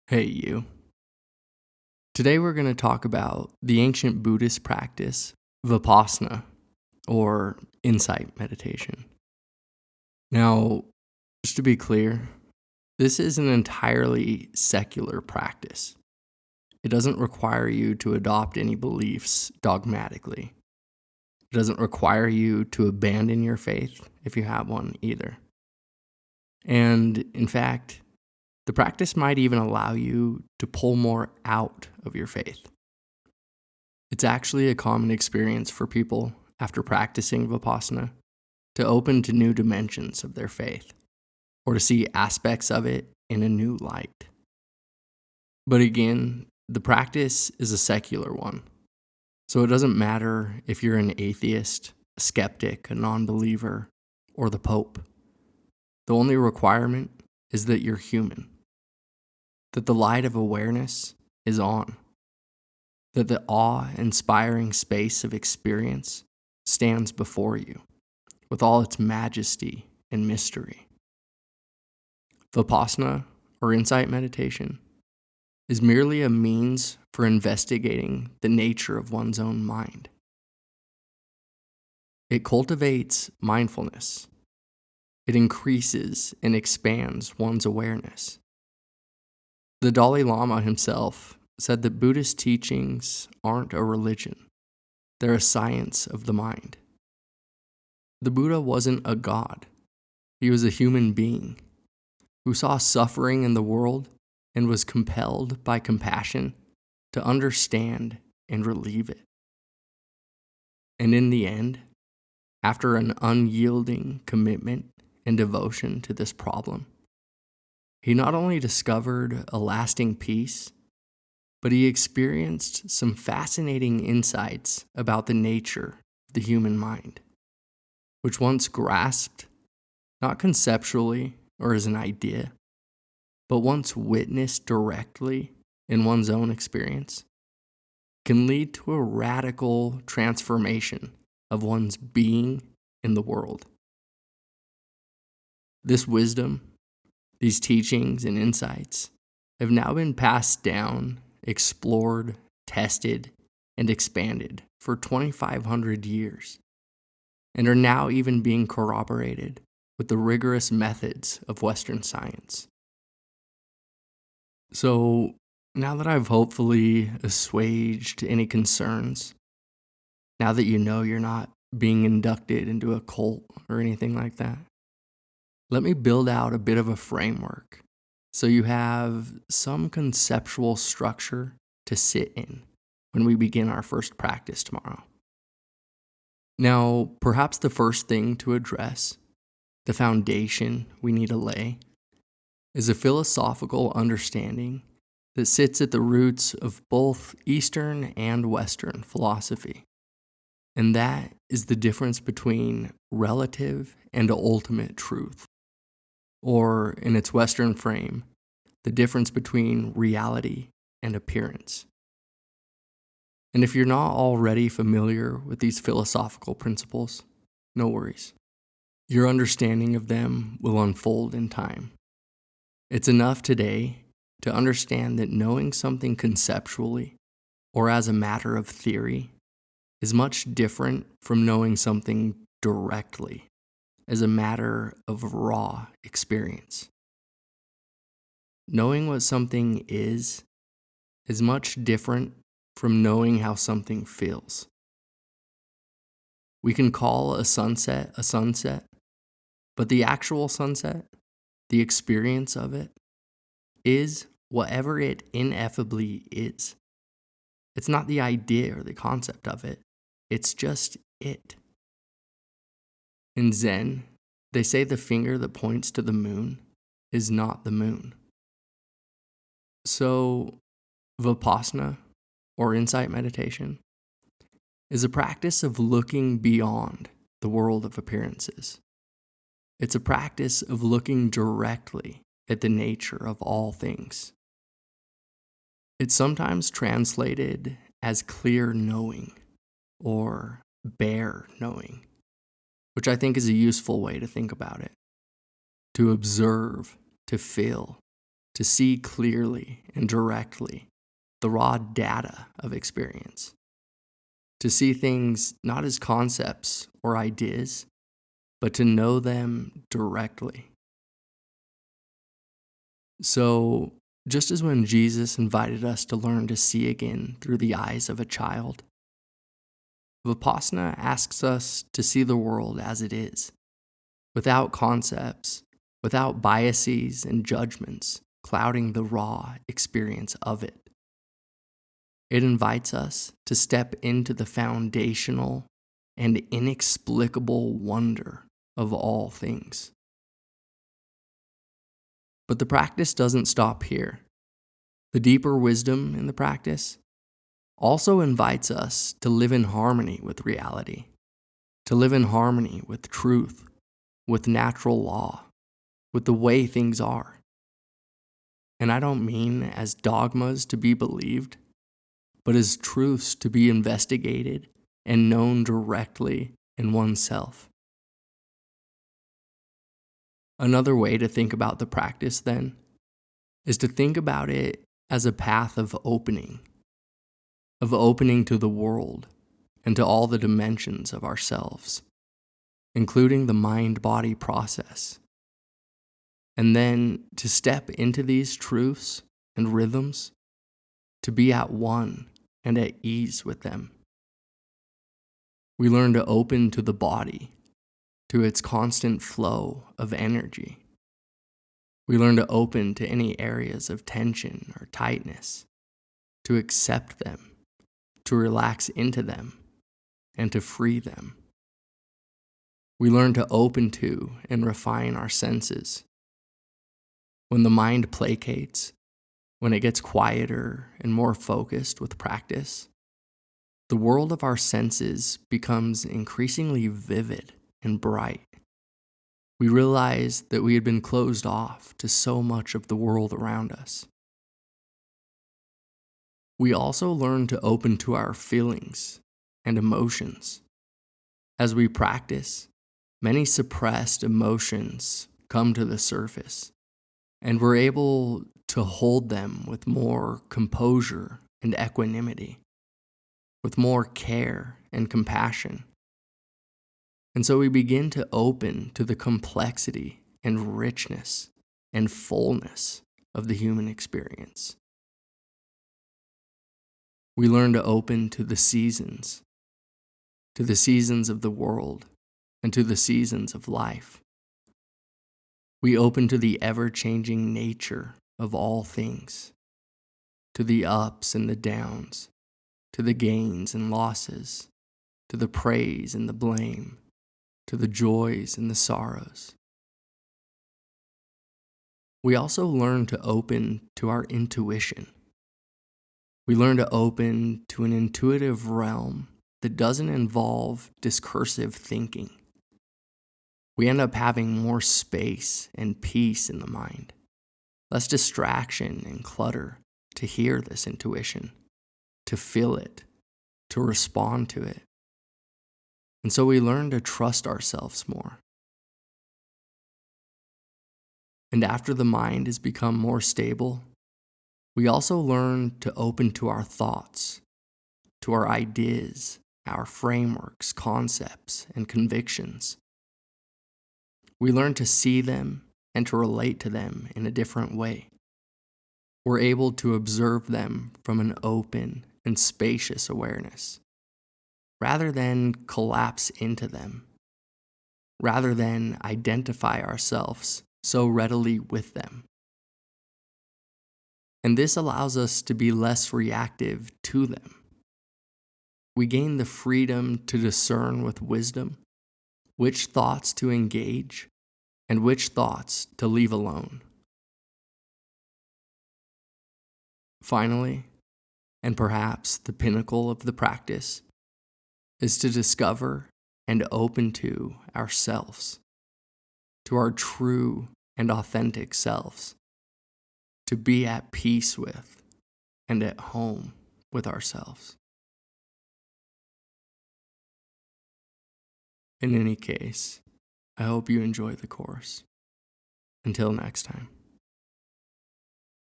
Hey, you. Today we're going to talk about the ancient Buddhist practice, Vipassana, or insight meditation. Now, just to be clear, this is an entirely secular practice. It doesn't require you to adopt any beliefs dogmatically. It doesn't require you to abandon your faith if you have one either. And in fact, the practice might even allow you to pull more out of your faith. It's actually a common experience for people after practicing Vipassana to open to new dimensions of their faith or to see aspects of it in a new light. But again, the practice is a secular one, so it doesn't matter if you're an atheist, a skeptic, a non-believer, or the Pope. The only requirement is that you're human, that the light of awareness is on, that the awe-inspiring space of experience stands before you with all its majesty and mystery. Vipassana, or insight meditation, is merely a means for investigating the nature of one's own mind. It cultivates mindfulness. It increases and expands one's awareness. The Dalai Lama himself said that Buddhist teachings aren't a religion. They're a science of the mind. The Buddha wasn't a god. He was a human being who saw suffering in the world and was compelled by compassion to understand and relieve it. And in the end, after an unyielding commitment and devotion to this problem, he not only discovered a lasting peace, but he experienced some fascinating insights about the nature of the human mind, which once grasped, not conceptually or as an idea, but once witnessed directly in one's own experience, can lead to a radical transformation of one's being in the world. This wisdom, these teachings and insights have now been passed down, explored, tested, and expanded for 2,500 years, and are now even being corroborated with the rigorous methods of Western science. So, now that I've hopefully assuaged any concerns, now that you know you're not being inducted into a cult or anything like that, let me build out a bit of a framework so you have some conceptual structure to sit in when we begin our first practice tomorrow. Now, perhaps the first thing to address, the foundation we need to lay, is a philosophical understanding that sits at the roots of both Eastern and Western philosophy. And that is the difference between relative and ultimate truth, or in its Western frame, the difference between reality and appearance. And if you're not already familiar with these philosophical principles, no worries. Your understanding of them will unfold in time. It's enough today to understand that knowing something conceptually or as a matter of theory is much different from knowing something directly as a matter of raw experience. Knowing what something is much different from knowing how something feels. We can call a sunset, but the actual sunset, the experience of it, is whatever it ineffably is. It's not the idea or the concept of it. It's just it. In Zen, they say the finger that points to the moon is not the moon. So, Vipassana, or insight meditation, is a practice of looking beyond the world of appearances. It's a practice of looking directly at the nature of all things. It's sometimes translated as clear knowing or bare knowing, which I think is a useful way to think about it. To observe, to feel, to see clearly and directly the raw data of experience, to see things not as concepts or ideas, but to know them directly. So, just as when Jesus invited us to learn to see again through the eyes of a child, Vipassana asks us to see the world as it is, without concepts, without biases and judgments clouding the raw experience of it. It invites us to step into the foundational and inexplicable wonder of all things. But the practice doesn't stop here. The deeper wisdom in the practice also invites us to live in harmony with reality, to live in harmony with truth, with natural law, with the way things are. And I don't mean as dogmas to be believed, but as truths to be investigated and known directly in oneself. Another way to think about the practice, then, is to think about it as a path of opening to the world and to all the dimensions of ourselves, including the mind-body process. And then to step into these truths and rhythms, to be at one and at ease with them. We learn to open to the body, to its constant flow of energy. We learn to open to any areas of tension or tightness, to accept them, to relax into them, and to free them. We learn to open to and refine our senses. When the mind placates, when it gets quieter and more focused with practice, the world of our senses becomes increasingly vivid and bright. We realize that we had been closed off to so much of the world around us. We also learn to open to our feelings and emotions. As we practice, many suppressed emotions come to the surface, and we're able to hold them with more composure and equanimity, with more care and compassion. And so we begin to open to the complexity and richness and fullness of the human experience. We learn to open to the seasons of the world, and to the seasons of life. We open to the ever-changing nature of all things, to the ups and the downs, to the gains and losses, to the praise and the blame, to the joys and the sorrows. We also learn to open to our intuition. We learn to open to an intuitive realm that doesn't involve discursive thinking. We end up having more space and peace in the mind, less distraction and clutter to hear this intuition, to feel it, to respond to it. And so we learn to trust ourselves more. And after the mind has become more stable, we also learn to open to our thoughts, to our ideas, our frameworks, concepts, and convictions. We learn to see them and to relate to them in a different way. We're able to observe them from an open and spacious awareness, rather than collapse into them, rather than identify ourselves so readily with them. And this allows us to be less reactive to them. We gain the freedom to discern with wisdom which thoughts to engage and which thoughts to leave alone. Finally, and perhaps the pinnacle of the practice, is to discover and open to ourselves, to our true and authentic selves, to be at peace with and at home with ourselves. In any case, I hope you enjoy the course. Until next time.